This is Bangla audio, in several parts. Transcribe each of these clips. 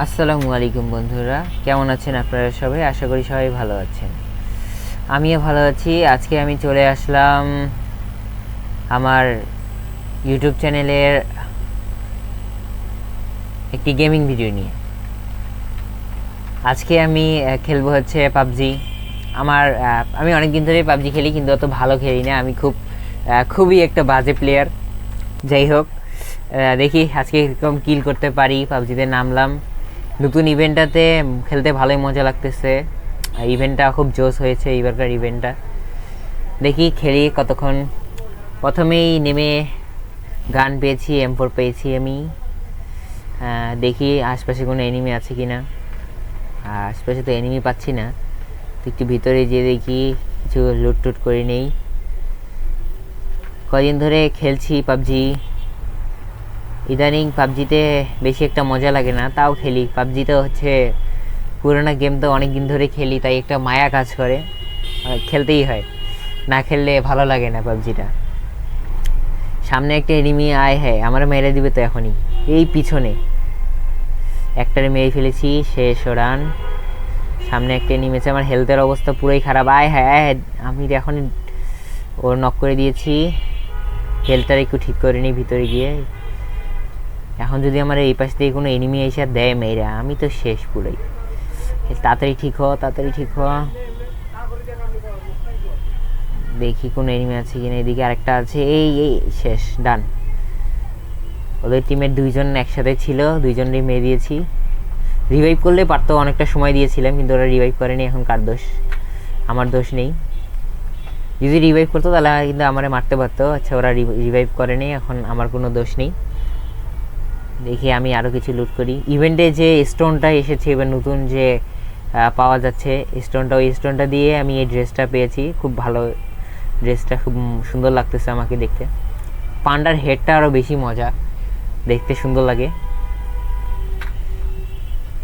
আসসালামু আলাইকুম বন্ধুরা, কেমন আছেন আপনারা সবাই? আশা করি সবাই ভালো আছেন। আমিও ভালো আছি। আজকে আমি চলে আসলাম আমার ইউটিউব চ্যানেলের একটি গেমিং ভিডিও নিয়ে। আজকে আমি খেলবো হচ্ছে পাবজি। আমি অনেক দিন ধরেই পাবজি খেলি, কিন্তু অত ভালো খেলি না। আমি খুবই একটা বাজে প্লেয়ার। যাই হোক, দেখি আজকে এরকম কিল করতে পারি। পাবজিতে নামলাম, নতুন ইভেন্টটাতে খেলতে ভালোই মজা লাগতেছে। ইভেন্টটা খুব জোশ হয়েছে, এবারকার ইভেন্টটা। দেখি খেলি কতক্ষণ। প্রথমেই নেমে গান পেয়েছি, M4 পেয়েছি আমি। দেখি আশপাশে কোনো এনিমি আছে কি না। আশপাশে তো এনিমি পাচ্ছি না, তো একটু ভিতরে যেয়ে দেখি কিছু লুট টুট করে নেই। কদিন ধরে খেলছি পাবজি, ইদানিং পাবজিতে বেশি একটা মজা লাগে না, তাও খেলি। পাবজিতে হচ্ছে পুরোনো গেম, তো অনেক দিন ধরে খেলি, তাই একটা মায়া কাজ করে, খেলতেই হয়। না খেললে ভালো লাগে না পাবজিটা। সামনে একটা এনিমি আয়, হ্যাঁ আমার মেরে দিবে তো এখনই। এই পিছনে একটারে মেরে ফেলেছি, শেষ রান। সামনে একটা এনিমি আছে, আমার হেলথের অবস্থা পুরোই খারাপ। আয় হ্যাঁ, আমি এখন ওর নক করে দিয়েছি। হেলথটার একটু ঠিক করে নিই ভিতরে গিয়ে। এখন যদি আমার এই পাশ থেকে কোনো এনিমি এসে দেয় মেয়েরা, আমি তো শেষ পুরোই। তাড়াতাড়ি ঠিক হ, তাড়াতাড়ি ঠিক হ। দেখি কোনো এনিমি আছে কিনা। এদিকে আরেকটা আছে। এই এই শেষ, ডান। ওদের টিমের দুইজন একসাথে ছিল, দুইজনই মেরে দিয়েছি। রিভাইভ করলে পারতো, অনেকটা সময় দিয়েছিলাম, কিন্তু ওরা রিভাইভ করেনি। এখন কার দোষ? আমার দোষ নেই। যদি রিভাইভ করতো তাহলে কিন্তু আমারে মারতে পারতো। আচ্ছা, ওরা রিভাইভ করেনি, এখন আমার কোনো দোষ নেই। দেখি আমি আরও কিছু লুট করি। ইভেন্টে যে স্টোনটা এসেছে এবার নতুন, যে পাওয়া যাচ্ছে স্টোনটা, ওই স্টোনটা দিয়ে আমি এই ড্রেসটা পেয়েছি। খুব ভালো ড্রেসটা, খুব সুন্দর লাগতেছে আমাকে দেখতে। পান্ডার হেডটা আরও বেশি মজা, দেখতে সুন্দর লাগে।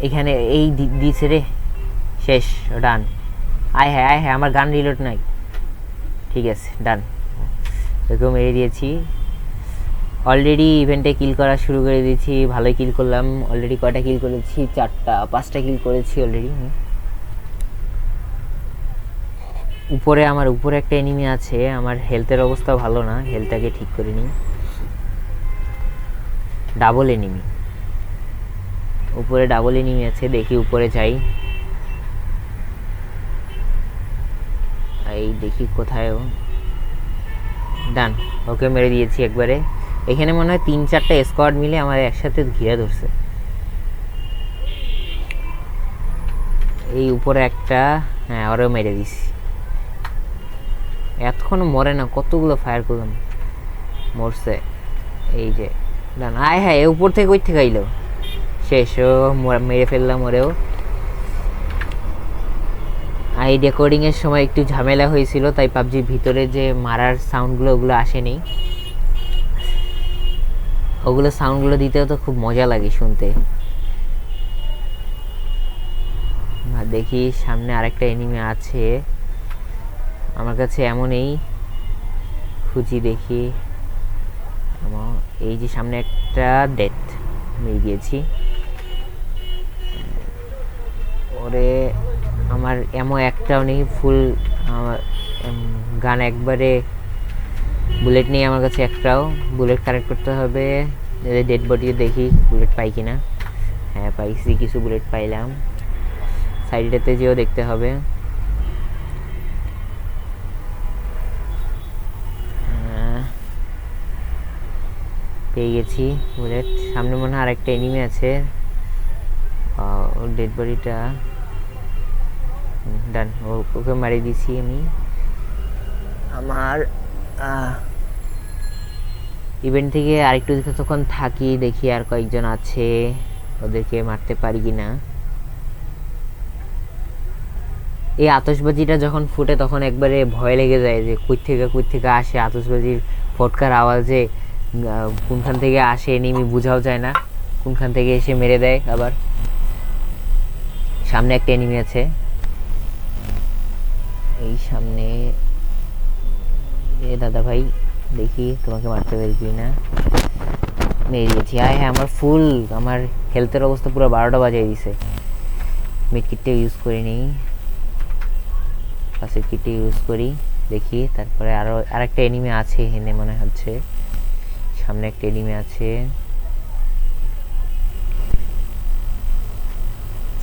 এখানে এই দিয়েছে রে, শেষ, ডান। আয় হ্যাঁ, আয় হ্যাঁ, আমার গান রিলোড নাই। ঠিক আছে, ডান। এরকম মেরে দিয়েছি। অলরেডি ইভেন্টে কিল করা শুরু করে দিয়েছি, ভালোই কিল করলাম। অলরেডি কয়টা কিল করেছি? 4-5টা কিল করেছি অলরেডি। আমার উপরে একটা এনিমি আছে। আমার হেলথের অবস্থা ভালো না, হেলথটাকে ঠিক করে নিই। ডাবল এনিমি, উপরে ডাবল এনিমি আছে। দেখি উপরে যাই, এই দেখি কোথায় ও। ডান, ওকে মেরে দিয়েছি একবারে। এখানে মনে হয় 3-4টা স্কোয়াড মিলে আমার একসাথে ঘিরে ধরছে। এই উপরে একটা, হ্যাঁ ওরেও মেরে দিছি। এতক্ষণ মরে না, কতগুলো ফায়ার করলাম, মরছে। এই যে ডান। আয় হ্যাঁ, উপর থেকে ওই থেকে আইলো, শেষ। ও মেরে ফেললাম ওরেও। এই রেকর্ডিংয়ের সময় একটু ঝামেলা হয়েছিল, তাই পাবজির ভিতরে যে মারার সাউন্ডগুলো ওগুলো আসেনি। ওগুলো সাউন্ডগুলো দিতেও তো খুব মজা লাগে শুনতে। দেখি সামনে আরেকটা এনিমি আছে আমার কাছে, এমনই খুঁজি। দেখি এই যে সামনে একটা ডেথ মেরে গিয়েছি ওরে। আমার এমন একটাও নেই ফুল, আমার গান একবারে বুলেট নেই আমার কাছে একটাও। বুলেট কালেক্ট করতে হবে। ডেড বডি দেখি বুলেট পাই কিনা। হ্যাঁ পাইছি, কিছু বুলেট পাইলাম। সাইডটাতে যেও দেখতে হবে। পেয়ে গেছি বুলেট। সামনে মনে হয় আরেকটা এনিমি আছে। ওর ডেড বডিটা ডান, ওকে মারি দিছি আমি। আমার ইভেন্ট থেকে আরেকটু যতক্ষণ থাকি, দেখি আর কয়েকজন আছে, ওদেরকে মারতে পারি কি না। এই আতশবাজিটা যখন ফুটে তখন একবারে ভয় লেগে যায়, যে কই থেকে আসে আতশবাজির ফটকার আওয়াজে। কোনখান থেকে আসে এনিমি বোঝাও যায় না, কোনখান থেকে এসে মেরে দেয় আবার। সামনে একটা এনিমি আছে, এই সামনে। দাদা ভাই, দেখি তোমাকে মারতে পারি কি না। মেরে দিয়েছি। হ্যাঁ হ্যাঁ, আমার ফুল, আমার হেলথের অবস্থা পুরো 12টা বাজিয়ে দিছে। মিড কিটটা ইউজ করে নিই, ফার্স্ট কিটটা ইউজ করি, দেখি। তারপরে আরেকটা এনিমি আছে এখানে মনে হচ্ছে, সামনে একটা এনিমি আছে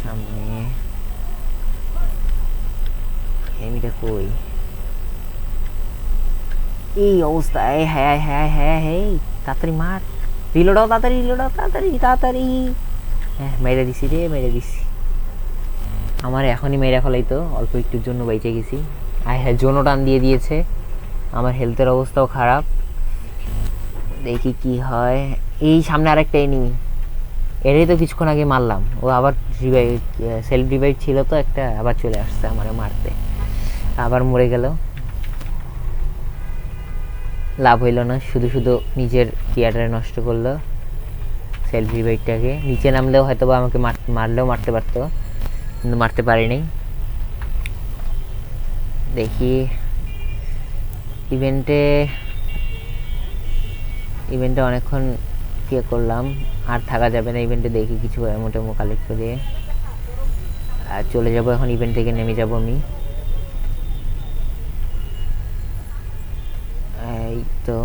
সামনে। এনিমিটা কই? এই অবস্থা! হ্যাঁ হ্যাঁ হ্যাঁ হ্যাঁ, তাড়াতাড়ি মার, রিলোড দাও তাড়াতাড়ি, রিলোড দাও তাড়াতাড়ি তাড়াতাড়ি। হ্যাঁ, মেরে দিছি রে, মেরে দিছি। আমার এখনই মেরে ফেলাই তো, অল্প একটুর জন্য বেঁচে গেছি। আর হ্যাঁ, জোনও টান দিয়ে দিয়েছে, আমার হেলথের অবস্থাও খারাপ। দেখি কি হয়। এই সামনে আরেকটা এনিমি, এটাই তো কিছুক্ষণ আগে মারলাম, ও আবার রিভাইভ, সেলফ রিভাইভ ছিল তো একটা, আবার চলে আসছে আমার মারতে, আবার মরে গেল। লাভ হইল না, শুধু শুধু নিজের টিয়ারটা নষ্ট করলো সেলফ রিভাইভটাকে। নিচে নামলেও হয়তো বা আমাকে মারলেও মারতে পারতো, কিন্তু মারতে পারিনি। দেখি ইভেন্টে অনেকক্ষণ ইয়ে করলাম, আর থাকা যাবে না ইভেন্টে। দেখি কিছু মোটামুটি কালেক্ট করে আর চলে যাব এখন, ইভেন্ট থেকে নেমে যাব আমি। এই তো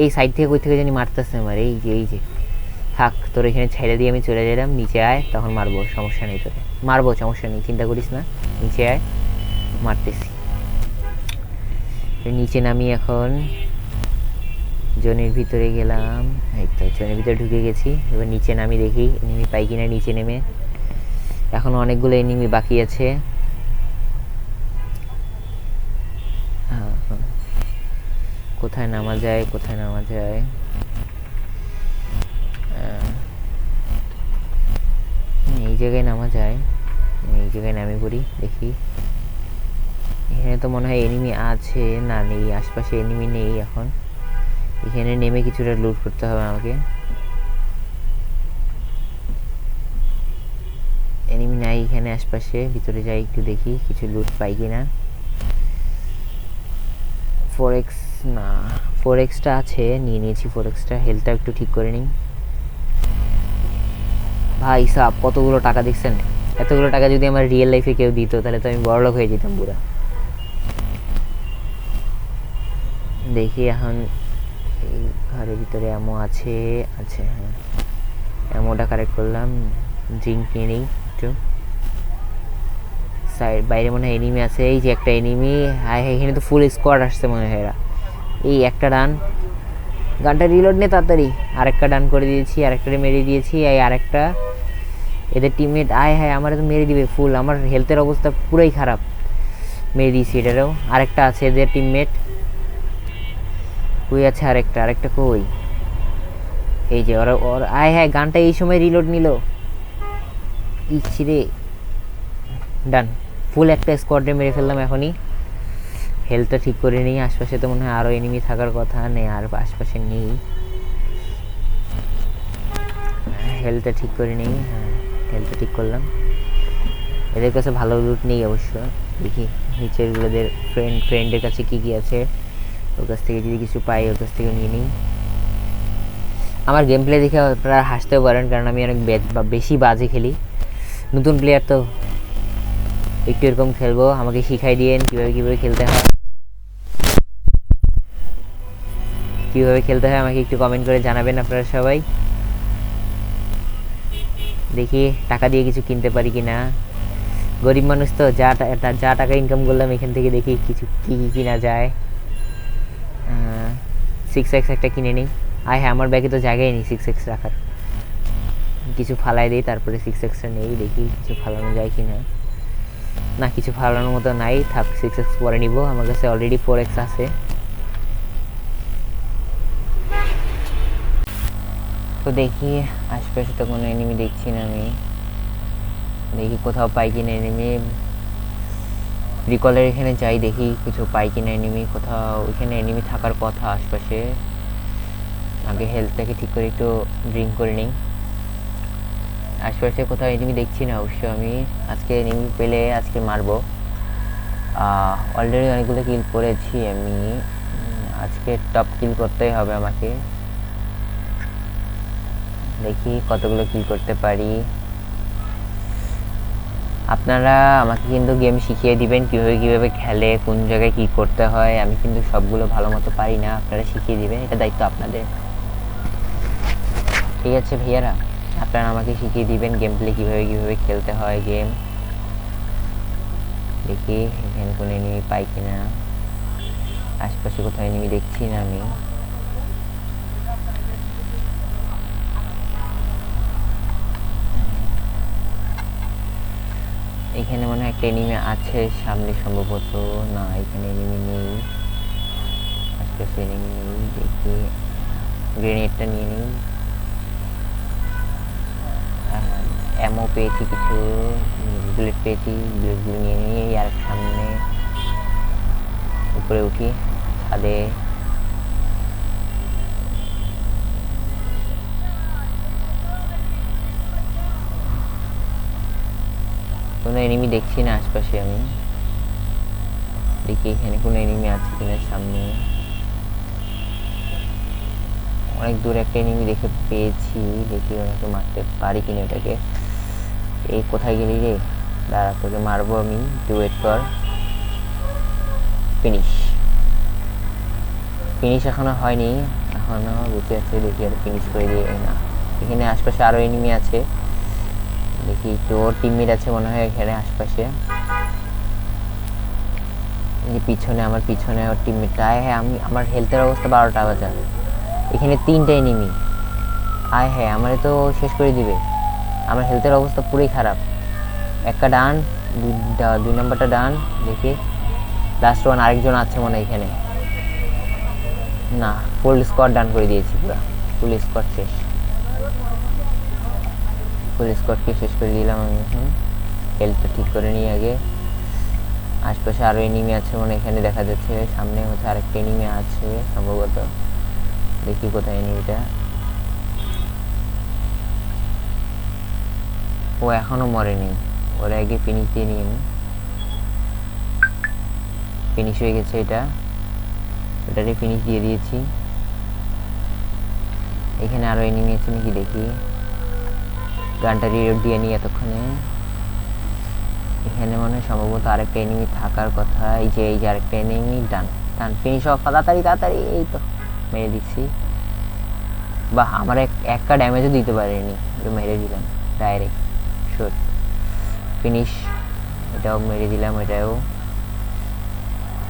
এই সাইড থেকে কই থেকে জানি মারতেছে আমার, এই যে থাক, তোর এখানে ছেড়ে দিয়ে আমি চলে গেলাম। নিচে আয়, তখন মারবো, সমস্যা নেই, তোরে মারবো, সমস্যা নেই, চিন্তা করিস না। নিচে আয়, মারতেছি। নিচে নামি এখন, জোনের ভিতরে গেলাম, এই তো জোনের ভিতরে ঢুকে গেছি। এবার নিচে নামি, দেখি এনিমি পাই কিনা। নিচে নেমে এখন অনেকগুলো এনিমি বাকি আছে। কোথায় নামা যায়, কোথায় নামা যায়? এই জায়গায় নামা যায়, এই জায়গায় নামে পড়ি। দেখি এখানে তো মনে হয় এনিমি আছে, না নেই, আশপাশে এনিমি নেই এখন। এখানে নেমে কিছুটা লুট করতে হবে আমাকে। এনিমি নাই এখানে আশপাশে, ভিতরে যাই একটু দেখি কিছু লুট পাই কিনা। 4x না, 4xটা আছে, নিয়ে নিয়েছি 4xটা। হেলথটা একটু ঠিক করে নিই। ভাই সাব, কতগুলো টাকা দেখছেন? এতগুলো টাকা যদি আমার রিয়েল লাইফে কেউ দিত, তাহলে তো আমি বড়লোক হয়ে যেতাম পুরা। দেখি এখন এই ঘরের ভিতরে অ্যামো আছে, হ্যাঁ, অ্যামোটা কালেক্ট করলাম। ড্রিঙ্ক নিয়ে নিই একটু। বাইরে মনে হয় এনিমি আছে, এই যে একটা এনিমি। হ্যাঁ, এখানে তো ফুল স্কোয়াড আসছে মনে হয় এরা। এই একটা ডান, গানটা রিলোড নে তাড়াতাড়ি। আরেকটা ডান করে দিয়েছি, আরেকটা মেরে দিয়েছি। এই আরেকটা, এদের টিমমেট হ্যাঁ আমার তো মেরে দিবে ফুল, আমার হেলথের অবস্থা পুরোই খারাপ। মেরে দিয়েছি এটারও। আরেকটা আছে এদের টিমমেট, কই আছে আরেকটা কই? এই যে ওরা হ্যাঁ, গানটা এই সময় রিলোড নিল। ইচ্ছি রে, ডান, ফুল একটা স্কোয়াডে মেরে ফেললাম এখনই। হেলথটা ঠিক করে নিই। আশপাশে তো মনে হয় আরও এনিমি থাকার কথা, নেই আর আশপাশে নেই। হেলথটা ঠিক করে নিই, হ্যাঁ হেলথটা ঠিক করলাম। এদের কাছে ভালো লুট নেই অবশ্য। দেখি নিচের গুলোদের ফ্রেন্ডের কাছে কি আছে, ওর কাছ থেকে যদি কিছু পাই ওর কাছ থেকে নিয়ে নিই। আমার গেম প্লে দেখে আপনারা হাসতেও পারেন, কারণ আমি অনেক বেশি বাজে খেলি। নতুন প্লেয়ার তো, একটু এরকম খেলবো, আমাকে শিখাই দিয়েন কীভাবে খেলতে হয়, আমাকে একটু কমেন্ট করে জানাবেন আপনারা সবাই। দেখি টাকা দিয়ে কিছু কিনতে পারি কি না। গরিব মানুষ তো, যা টাকা ইনকাম করলাম এখান থেকে দেখি কিছু কী কিনা যায়। 6x একটা কিনে নিই। হ্যাঁ, আমার ব্যাগে তো জায়গায় নেই 6x রাখার, কিছু ফালাই দিই, তারপরে 6xটা নেই। দেখি কিছু ফালানো যায় কি না। না, কিছু ফালানোর মতো নাই, থাক 6x পরে নিব, আমার কাছে অলরেডি 4x আছে। তো দেখি আশপাশে তো কোনো এনিমি দেখছি না আমি, দেখি কোথাও পাই কিনা এনিমি। রিকলের এখানে যাই, দেখি কিছু পাই কিনা এনিমি কোথাও। এখানে এনিমি থাকার কথা আশপাশে। আগে হেলথটাকে ঠিক করে একটু ড্রিঙ্ক করে নিই। আশপাশে কোথাও এনিমি দেখছি না অবশ্য। আমি আজকে এনিমি পেলে আজকে মারবো। অলরেডি অনেকগুলো কিল করেছি আমি, আজকে টপ কিল করতেই হবে আমাকে। দেখি কতগুলো কিল করতে পারি। আপনারা আমাকে কিন্তু গেম শিখিয়ে দিবেন কীভাবে খেলে, কোন জায়গায় কী করতে হয়। আমি কিন্তু সবগুলো ভালো মতো পারি না, আপনারা শিখিয়ে দিবেন, এটা দায়িত্ব আপনাদের। ঠিক আছে ভাইয়ারা, আপনারা আমাকে শিখিয়ে দিবেন গেম প্লে কীভাবে খেলতে হয় গেম। দেখি এখানে কোনো এনিমি পাই কিনা, আশপাশে কোথাও এনিমি দেখছি না আমি। এখানে মনে হয় একটা এনিমি আছে সামনে সম্ভবত, না এখানে এনিমি নেই, আশপাশে এনিমি নেই। দেখি গ্রেনেডটা নিয়ে নিই, অ্যামো পেয়েছি কিছু, বুলেট পেয়েছি, বুলেটগুলো নিয়ে নিই। আর সামনে উপরে উঠি ছাদে, কোনো এনিমি দেখছি না আশপাশে। আমি দেখি এখানে কোনো এনিমি আছে কিনা সামনে। অনেক দূরে একটা এনিমি দেখে পেয়েছি, দেখি ওনাকে মারতে পারি কিনা এটাকে। এই কোথায় গেলি রে, দাঁড়া তোকে মারবো আমি, তুই ওয়েট কর। ফিনিশ এখনো হয়নি, এখনো বেঁচে আছে, দেখি আর ফিনিশ করে দিয়ে না। এখানে আশপাশে আরো এনিমি আছে, দেখি তোর টিমমেট আছে মনে হয় এখানে আশপাশে। পিছনে আমার পিছনে ওর টিমমেটটা। হ্যাঁ আমি আমার হেলথের অবস্থা 12টা বাজা, এখানে 3টা এনিমি। হ্যাঁ আমারে তো শেষ করে দিবে, আমার হেলথের অবস্থা পুরোই খারাপ। একটা ডান, 2 নম্বরটা ডান। দেখি লাস্ট ওয়ান আরেকজন আছে মনে হয় এখানে, না ফুল স্কোয়াড ডান করে দিয়েছি, পুরো ফুল স্কোয়াড শেষ, ফুল স্কোয়াডকে শেষ করে দিলাম আমি। হেলথটা ঠিক করে নিই আগে। আশপাশে আরও এনিমি আছে মনে এখানে দেখা যাচ্ছে, সামনে হচ্ছে আরেকটা এনিমি আছে সম্ভবত। দেখি কোথায় এনিমিটা, ও এখনো মরেনি, ওর আগে ফিনিশ দিয়ে নিয়ে ফিনিশ হয়ে গেছে, এটারে ফিনিশ দিয়ে দিয়েছি। এখানে আরো এনিমি আছে নাকি দেখি, গানটা রিলোড দিয়ে নিই এতক্ষণে। এখানে মনে হয় সম্ভবত আরেকটা এনিমি থাকার কথা, এই যে আরেকটা এনিমি। ডান ফিনিশ অফ, তাড়াতাড়ি। এই তো মেরে দিচ্ছি, বাহ আমার একটা ড্যামেজও দিতে পারেনি, মেরে দিলাম ডাইরেক্ট শট। ফিনিশ, এটাও মেরে দিলাম, এটাও।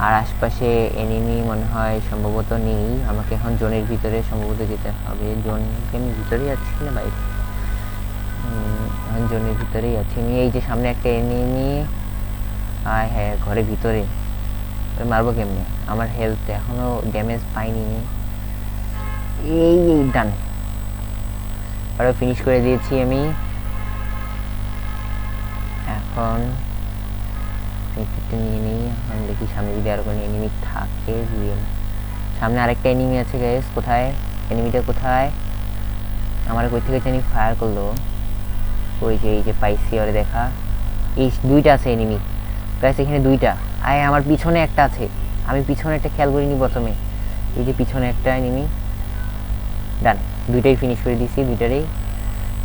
আর আশপাশে এনিমি মনে হয় সম্ভবত নেই, আমাকে এখন জোনের ভিতরে সম্ভবত যেতে হবে। জোনকে আমি ভিতরেই আছি না বাইরে, এখন জোনের ভিতরেই আছি আমি। এই যে সামনে একটা এনিমি, হ্যাঁ ঘরের ভিতরে, মারবো কেমনে, আমার হেলথ এখনো ড্যামেজ পাইনি। এই ডান, আরও ফিনিশ করে দিয়েছি আমি। এখন নিয়ে নিই, এখন দেখি সামনে যদি আর কোনো এনিমি থাকে। সামনে আরেকটা এনিমি আছে গাইস, কোথায় এনিমিটা, কোথায় আমার কই থেকে জানি ফায়ার করলো। ওই যে এই যে পাইছি ওরে, দেখা এই 2টা আছে এনিমি গাইস, এখানে 2টা। আমার পিছনে একটা আছে, আমি পিছনে একটা খেয়াল করিনি প্রথমে। এই যে পিছনে একটা এনিমি, ডান 2টাই ফিনিশ করে দিয়েছি, 2টারই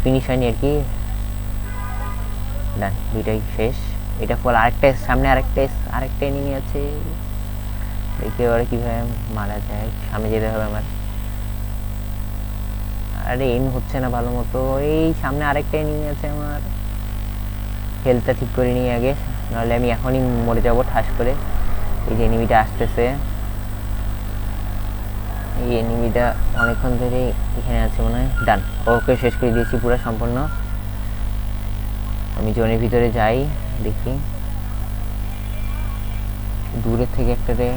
ফিনিশ হয়নি আর কি, ডান 2টাই শেষ। এটা ফল আরেকটা সামনে আরেকটা এনিমি আছে, দেখি ওরা কিভাবে মারা যায়। সামনে যেতে হবে আমার, আরে এম হচ্ছে না ভালো মতো। এই সামনে আরেকটা এনিমি আছে, আমার হেলথটা ঠিক করে নিই আগে, নাহলে আমি এখনই মরে যাবো ঠাস করে। এই যে এনিমিটা আসতেছে, এই এনিমিটা অনেকক্ষণ ধরে এখানে আছে মনে হয়। ডান, ওকে শেষ করে দিয়েছি পুরো সম্পূর্ণ। আমি জোনের ভিতরে যাই, দেখি দূরের থেকে একটারে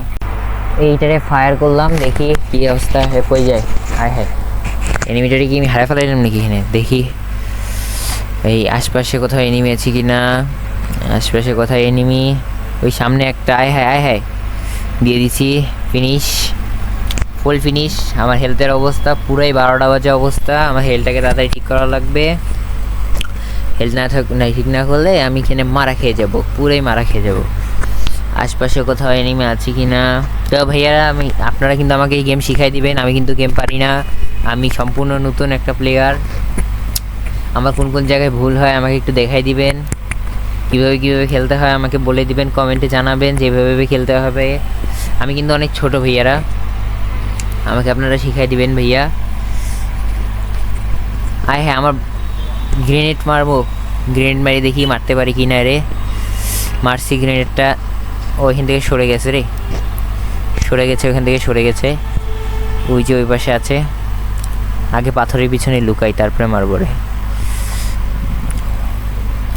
এইটারে ফায়ার করলাম, দেখি কি অবস্থা হয়ে যায়। হ্যাঁ এনিমিটারে কি আমি হারা ফেলাইলাম নাকি এখানে, দেখি এই আশপাশে কোথাও এনিমি আছে কি না। আশপাশে কোথায় এনিমি, ওই সামনে একটা। হ্যাঁ দিয়ে দিছি, ফিনিশ, ফুল ফিনিশ। আমার হেলথের অবস্থা পুরাই 12টা বাজে অবস্থা, আমার হেলথটাকে তাড়াতাড়ি ঠিক করা লাগবে। হেলথ না ঠিক না করলে আমি এখানে মারা খেয়ে যাবো, পুরাই মারা খেয়ে যাবো। আশপাশে কোথাও এনিমি আছে কি না। তো ভাইয়ারা আপনারা কিন্তু আমাকে এই গেম শিখাই দিবেন, আমি কিন্তু গেম পারি না, আমি সম্পূর্ণ নতুন একটা প্লেয়ার। আমার কোন কোন জায়গায় ভুল হয় আমাকে একটু দেখাই দিবেন, কীভাবে কীভাবে খেলতে হয় আমাকে বলে দিবেন, কমেন্টে জানাবেন যেভাবে খেলতে হবে। আমি কিন্তু অনেক ছোট ভাইয়ারা, আমাকে আপনারা শিখাই দিবেন ভাইয়া। হ্যাঁ, আমার গ্রেনেড মারবো, গ্রেনেড মারি দেখি মারতে পারি কি না রে। মারছি গ্রেনেডটা, ওইখান থেকে সরে গেছে রে, সরে গেছে, ওইখান থেকে সরে গেছে। ওই যে ওই পাশে আছে, আগে পাথরের পিছনে লুকাই তারপরে মারবো রে।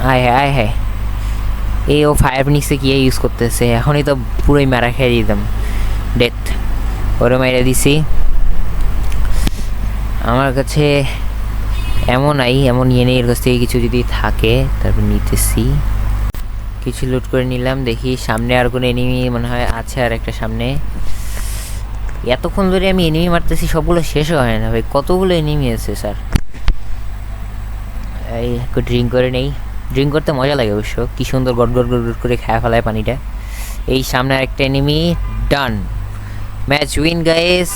হ্যাঁ এই ও ফায়ার ফিনিক্সে কি ইউজ করতেছে, এখনই তো পুরোই মারা খেয়ে দিতাম, ডেথ। ওরে মাইরা দিছি। আমার কাছে এমন নিয়ে নেই, এর কাছ থেকে কিছু যদি থাকে তারপর নিতেছি। কিছু লুট করে নিলাম। দেখি সামনে আর কোনো এনিমি মনে হয় আছে, আর একটা সামনে। এতক্ষণ ধরে আমি এনিমি মারতেছি, সবগুলো শেষ হয় না ভাই, কতগুলো এনিমি আছে স্যার। এই একটু ড্রিঙ্ক করে নেই, ড্রিঙ্ক করতে মজা লাগে অবশ্য, কী সুন্দর গড় গড় গড় করে খায়া ফেলায় পানিটা। এই সামনে আরেকটা এনিমি, ডান, ম্যাচ উইন গাইস।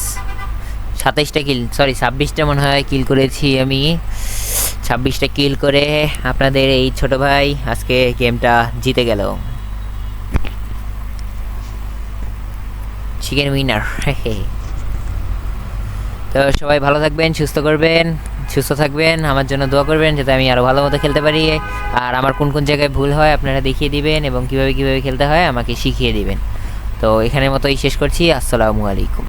27টা কিল, সরি 26টা মনে হয় কিল করেছি আমি। 26টা কিল করে আপনাদের এই ছোট ভাই আজকে গেমটা জিতে গেল। Chicken winner. তো সবাই ভালো থাকবেন, সুস্থ থাকবেন, আমার জন্য দোয়া করবেন যাতে আমি আরও ভালো মতো খেলতে পারি। আর আমার কোন কোন জায়গায় ভুল হয় আপনারা দেখিয়ে দিবেন, এবং কীভাবে খেলতে হয় আমাকে শিখিয়ে দিবেন। তো এখানের মতোই শেষ করছি। আসসালামু আলাইকুম।